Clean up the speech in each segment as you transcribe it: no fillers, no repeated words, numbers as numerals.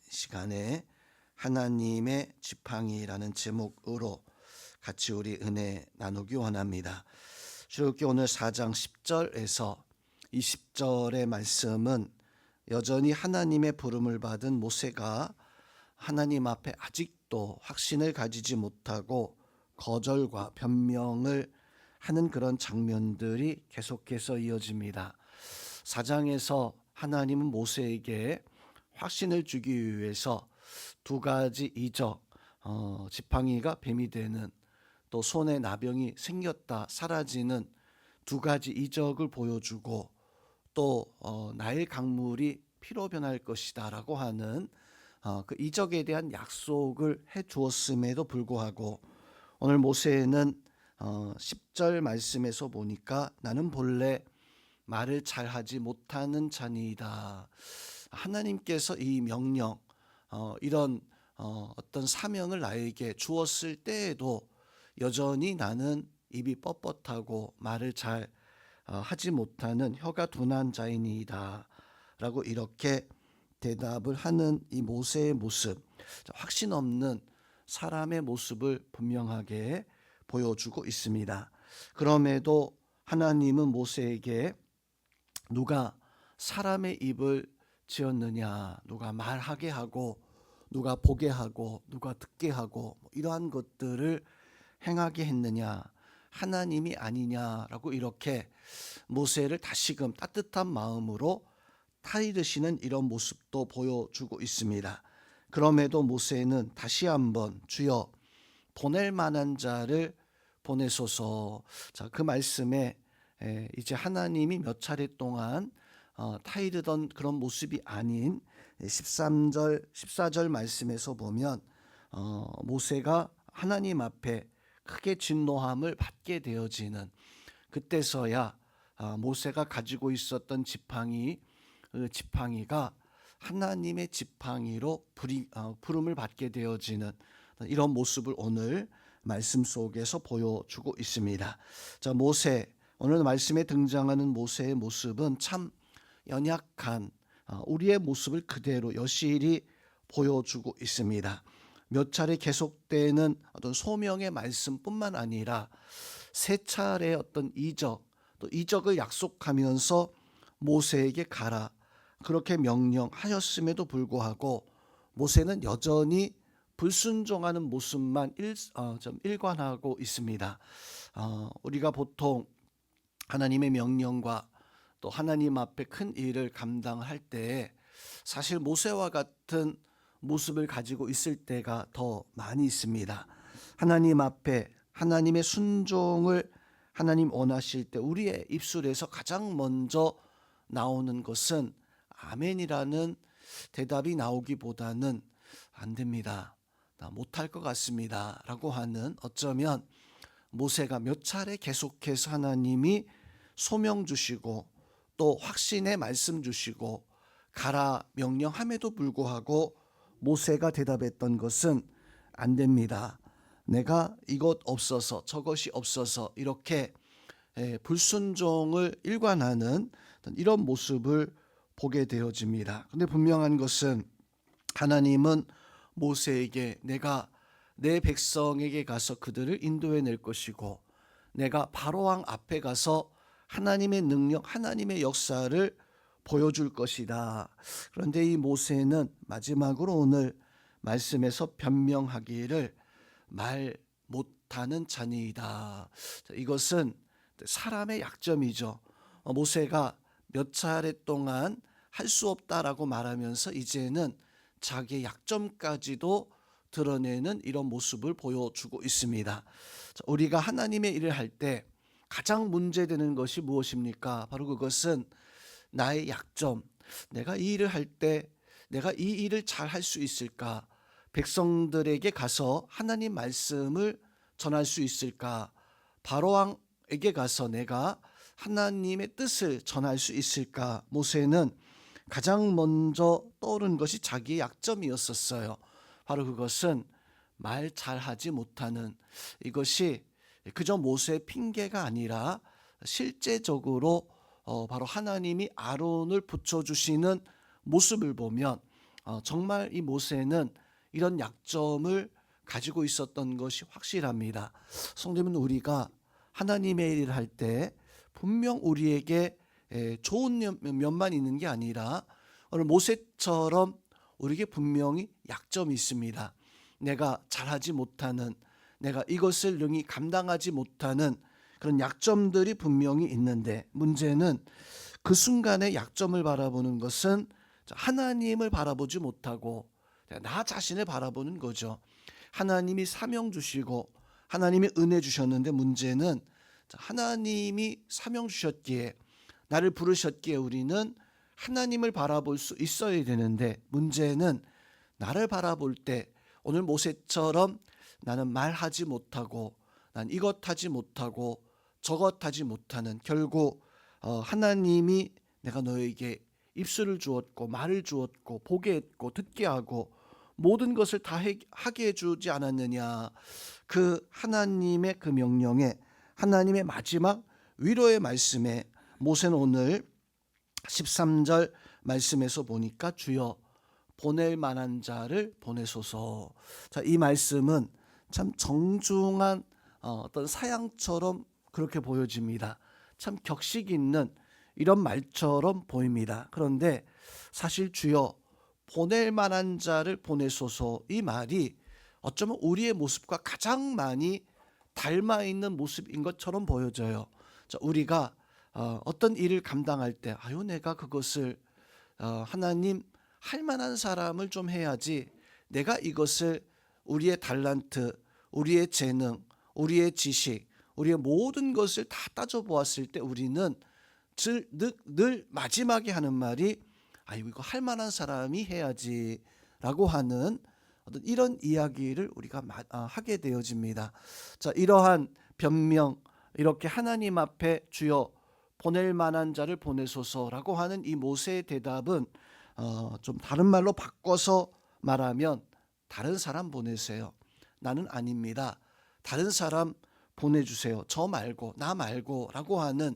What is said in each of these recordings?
시간에 하나님의 지팡이라는 제목으로 같이 우리 은혜 나누기 원합니다. 출애굽기 오늘 4장 10절에서 20절의 말씀은 여전히 하나님의 부름을 받은 모세가 하나님 앞에 아직도 확신을 가지지 못하고 거절과 변명을 하는 그런 장면들이 계속해서 이어집니다. 4장에서 하나님은 모세에게 확신을 주기 위해서 두 가지 이적, 지팡이가 뱀이 되는, 또 손에 나병이 생겼다 사라지는 두 가지 이적을 보여주고, 또 나일 강물이 피로 변할 것이다 라고 하는 그 이적에 대한 약속을 해 주었음에도 불구하고 오늘 모세는 10절 말씀에서 보니까 나는 본래 말을 잘하지 못하는 자니이다. 하나님께서 이 명령, 이런 어떤 사명을 나에게 주었을 때에도 여전히 나는 입이 뻣뻣하고 말을 잘 하지 못하는 혀가 둔한 자이니이다 라고 이렇게 대답을 하는 이 모세의 모습, 확신 없는 사람의 모습을 분명하게 보여주고 있습니다. 그럼에도 하나님은 모세에게 누가 사람의 입을 지었느냐, 누가 말하게 하고 누가 보게 하고 누가 듣게 하고 이러한 것들을 행하게 했느냐, 하나님이 아니냐라고 이렇게 모세를 다시금 따뜻한 마음으로 타이르시는 이런 모습도 보여주고 있습니다. 그럼에도 모세는 다시 한번 주여 보낼 만한 자를 보내소서. 자, 그 말씀에 이제 하나님이 몇 차례 동안 타이르던 그런 모습이 아닌 13절, 14절 말씀에서 보면 모세가 하나님 앞에 크게 진노함을 받게 되어지는 그때서야 모세가 가지고 있었던 지팡이가 하나님의 지팡이로 부름을 받게 되어지는 이런 모습을 오늘 말씀 속에서 보여주고 있습니다. 자, 모세, 오늘 말씀에 등장하는 모세의 모습은 참 연약한 우리의 모습을 그대로 여실히 보여주고 있습니다. 몇 차례 계속되는 어떤 소명의 말씀뿐만 아니라 세 차례 어떤 또 이적을 약속하면서 모세에게 가라 그렇게 명령하였음에도 불구하고 모세는 여전히 불순종하는 모습만 일관하고 있습니다. 우리가 보통 하나님의 명령과 또 하나님 앞에 큰 일을 감당할 때 사실 모세와 같은 모습을 가지고 있을 때가 더 많이 있습니다. 하나님 앞에 하나님의 순종을 하나님 원하실 때 우리의 입술에서 가장 먼저 나오는 것은 아멘이라는 대답이 나오기보다는 안 됩니다, 나 못할 것 같습니다 라고 하는, 어쩌면 모세가 몇 차례 계속해서 하나님이 소명 주시고 또 확신의 말씀 주시고 가라 명령함에도 불구하고 모세가 대답했던 것은 안 됩니다, 내가 이것 없어서 저것이 없어서, 이렇게 불순종을 일관하는 이런 모습을 보게 되어집니다. 근데 분명한 것은 하나님은 모세에게 내가 내 백성에게 가서 그들을 인도해 낼 것이고 내가 바로왕 앞에 가서 하나님의 능력, 하나님의 역사를 보여줄 것이다. 그런데 이 모세는 마지막으로 오늘 말씀에서 변명하기를 말 못하는 자니이다. 이것은 사람의 약점이죠. 모세가 몇 차례 동안 할 수 없다라고 말하면서 이제는 자기의 약점까지도 드러내는 이런 모습을 보여주고 있습니다. 우리가 하나님의 일을 할 때 가장 문제되는 것이 무엇입니까? 바로 그것은 나의 약점. 내가 이 일을 할 때 내가 이 일을 잘 할 수 있을까? 백성들에게 가서 하나님 말씀을 전할 수 있을까? 바로왕에게 가서 내가 하나님의 뜻을 전할 수 있을까? 모세는 가장 먼저 떠오른 것이 자기의 약점이었었어요. 바로 그것은 말 잘하지 못하는, 이것이 그저 모세의 핑계가 아니라 실제적으로 바로 하나님이 아론을 붙여주시는 모습을 보면 정말 이 모세는 이런 약점을 가지고 있었던 것이 확실합니다. 성도님은 우리가 하나님의 일을 할 때 분명 우리에게 좋은 면만 있는 게 아니라 오늘 모세처럼 우리에게 분명히 약점이 있습니다. 내가 잘하지 못하는, 내가 이것을 능히 감당하지 못하는 그런 약점들이 분명히 있는데, 문제는 그 순간의 약점을 바라보는 것은 하나님을 바라보지 못하고 나 자신을 바라보는 거죠. 하나님이 사명 주시고 하나님이 은혜 주셨는데, 문제는 하나님이 사명 주셨기에, 나를 부르셨기에 우리는 하나님을 바라볼 수 있어야 되는데, 문제는 나를 바라볼 때 오늘 모세처럼 나는 말하지 못하고, 난 이것 하지 못하고 저것 하지 못하는, 결국 하나님이 내가 너에게 입술을 주었고 말을 주었고 보게 했고 듣게 하고 모든 것을 다 하게 해주지 않았느냐. 그 하나님의 그 명령에, 하나님의 마지막 위로의 말씀에 모세는 오늘 13절 말씀에서 보니까 주여 보낼 만한 자를 보내소서. 자, 이 말씀은 참 정중한 어떤 사양처럼 그렇게 보여집니다. 참 격식 있는 이런 말처럼 보입니다. 그런데 사실 주여 보낼 만한 자를 보내소서, 이 말이 어쩌면 우리의 모습과 가장 많이 닮아 있는 모습인 것처럼 보여져요. 자, 우리가 어떤 일을 감당할 때 아유 내가 그것을 하나님 할 만한 사람을 좀 해야지, 내가 이것을 우리의 달란트, 우리의 재능, 우리의 지식, 우리의 모든 것을 다 따져보았을 때 우리는 늘 마지막에 하는 말이 아유 이거 할 만한 사람이 해야지 라고 하는 어떤 이런 이야기를 우리가 하게 되어집니다. 자, 이러한 변명, 이렇게 하나님 앞에 주여 보낼 만한 자를 보내소서라고 하는 이 모세의 대답은 좀 다른 말로 바꿔서 말하면 다른 사람 보내세요. 나는 아닙니다. 다른 사람 보내주세요. 저 말고 나 말고 라고 하는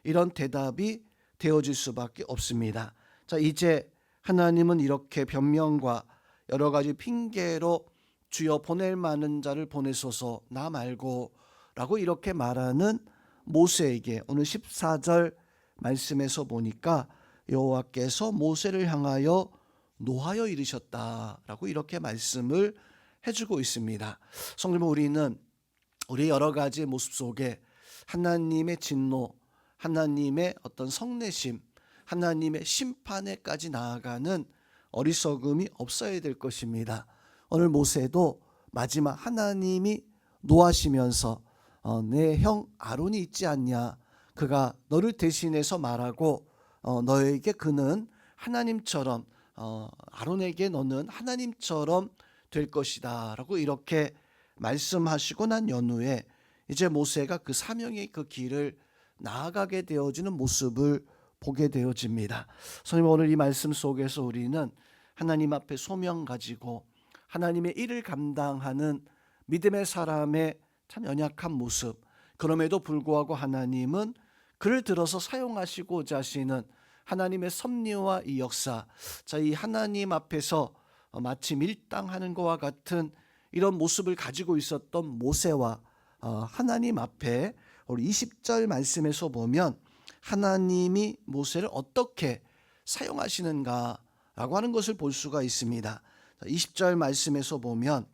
이런 대답이 되어질 수밖에 없습니다. 자, 이제 하나님은 이렇게 변명과 여러 가지 핑계로 주여 보낼 만한 자를 보내소서 나 말고 라고 이렇게 말하는 모세에게 오늘 14절 말씀에서 보니까 여호와께서 모세를 향하여 노하여 이르셨다라고 이렇게 말씀을 해주고 있습니다. 성도님, 우리는 우리 여러 가지 모습 속에 하나님의 진노, 하나님의 어떤 성내심, 하나님의 심판에까지 나아가는 어리석음이 없어야 될 것입니다. 오늘 모세도 마지막 하나님이 노하시면서 내 형 아론이 있지 않냐, 그가 너를 대신해서 말하고 너에게 그는 하나님처럼, 아론에게 너는 하나님처럼 될 것이다 라고 이렇게 말씀하시고 난 연후에 이제 모세가 그 사명의 그 길을 나아가게 되어지는 모습을 보게 되어집니다. 선생님, 오늘 이 말씀 속에서 우리는 하나님 앞에 소명 가지고 하나님의 일을 감당하는 믿음의 사람의 참 연약한 모습, 그럼에도 불구하고 하나님은 그를 들어서 사용하시고자 하시는 하나님의 섭리와 이 역사, 자, 이 하나님 앞에서 마치 밀당하는 것과 같은 이런 모습을 가지고 있었던 모세와 하나님 앞에 우리 20절 말씀에서 보면 하나님이 모세를 어떻게 사용하시는가라고 하는 것을 볼 수가 있습니다. 20절 말씀에서 보면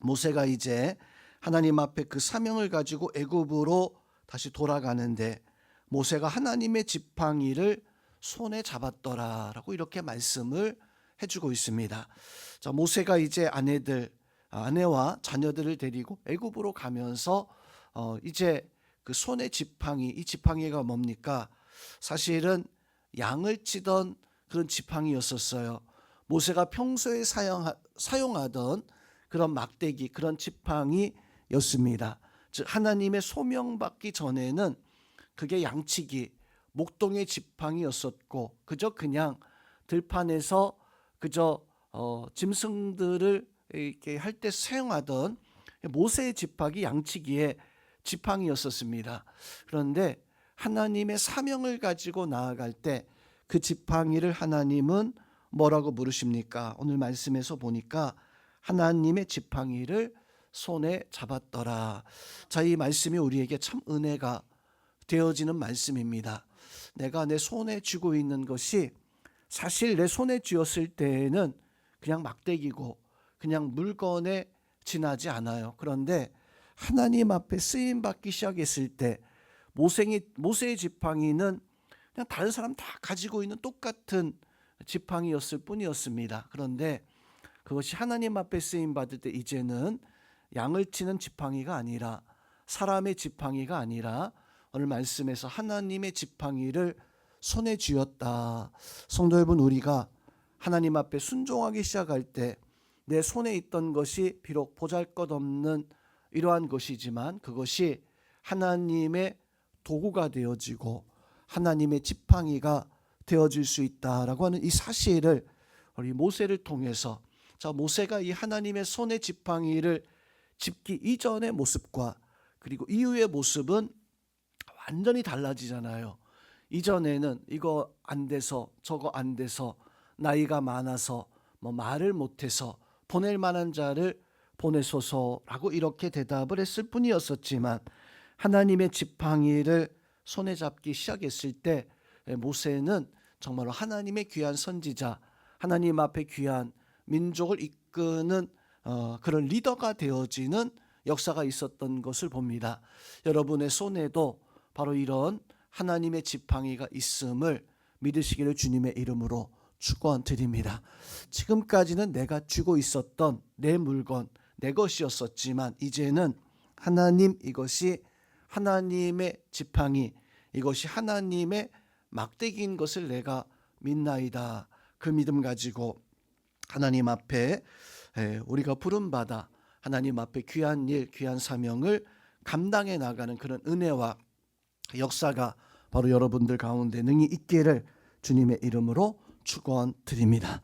모세가 이제 하나님 앞에 그 사명을 가지고 애굽으로 다시 돌아가는데 모세가 하나님의 지팡이를 손에 잡았더라라고 이렇게 말씀을 해주고 있습니다. 자, 모세가 이제 아내와 자녀들을 데리고 애굽으로 가면서 이제 그 손의 지팡이, 이 지팡이가 뭡니까? 사실은 양을 치던 그런 지팡이였었어요. 모세가 평소에 사용하던 그런 막대기, 그런 지팡이였습니다. 즉 하나님의 소명받기 전에는 그게 양치기, 목동의 지팡이였었고 그냥 들판에서 짐승들을 이렇게 할 때 사용하던 모세의 지팡이, 양치기의 지팡이였었습니다. 그런데 하나님의 사명을 가지고 나아갈 때 그 지팡이를 하나님은 뭐라고 물으십니까? 오늘 말씀에서 보니까 하나님의 지팡이를 손에 잡았더라. 자, 이 말씀이 우리에게 참 은혜가 되어지는 말씀입니다. 내가 내 손에 쥐고 있는 것이 사실 내 손에 쥐었을 때에는 그냥 막대기고 그냥 물건에 지나지 않아요. 그런데 하나님 앞에 쓰임 받기 시작했을 때 모세의 지팡이는 그냥 다른 사람 다 가지고 있는 똑같은 지팡이였을 뿐이었습니다. 그런데 그것이 하나님 앞에 쓰임 받을 때 이제는 양을 치는 지팡이가 아니라 사람의 지팡이가 아니라 오늘 말씀에서 하나님의 지팡이를 손에 쥐었다. 성도 여러분, 우리가 하나님 앞에 순종하기 시작할 때 내 손에 있던 것이 비록 보잘것없는 이러한 것이지만 그것이 하나님의 도구가 되어지고 하나님의 지팡이가 되어질 수 있다라고 하는 이 사실을 우리 모세를 통해서, 자, 모세가 이 하나님의 손의 지팡이를 짚기 이전의 모습과 그리고 이후의 모습은 완전히 달라지잖아요. 이전에는 이거 안 돼서 저거 안 돼서 나이가 많아서 뭐 말을 못해서 보낼 만한 자를 보내소서라고 이렇게 대답을 했을 뿐이었었지만 하나님의 지팡이를 손에 잡기 시작했을 때 모세는 정말로 하나님의 귀한 선지자, 하나님 앞에 귀한 민족을 이끄는 그런 리더가 되어지는 역사가 있었던 것을 봅니다. 여러분의 손에도 바로 이런 하나님의 지팡이가 있음을 믿으시기를 주님의 이름으로 축원드립니다. 지금까지는 내가 쥐고 있었던 내 물건, 내 것이었었지만 이제는 하나님, 이것이 하나님의 지팡이, 이것이 하나님의 막대기인 것을 내가 믿나이다. 그 믿음 가지고 하나님 앞에 우리가 부름받아 하나님 앞에 귀한 일, 귀한 사명을 감당해 나가는 그런 은혜와 역사가 바로 여러분들 가운데 능히 있기를 주님의 이름으로 축원드립니다.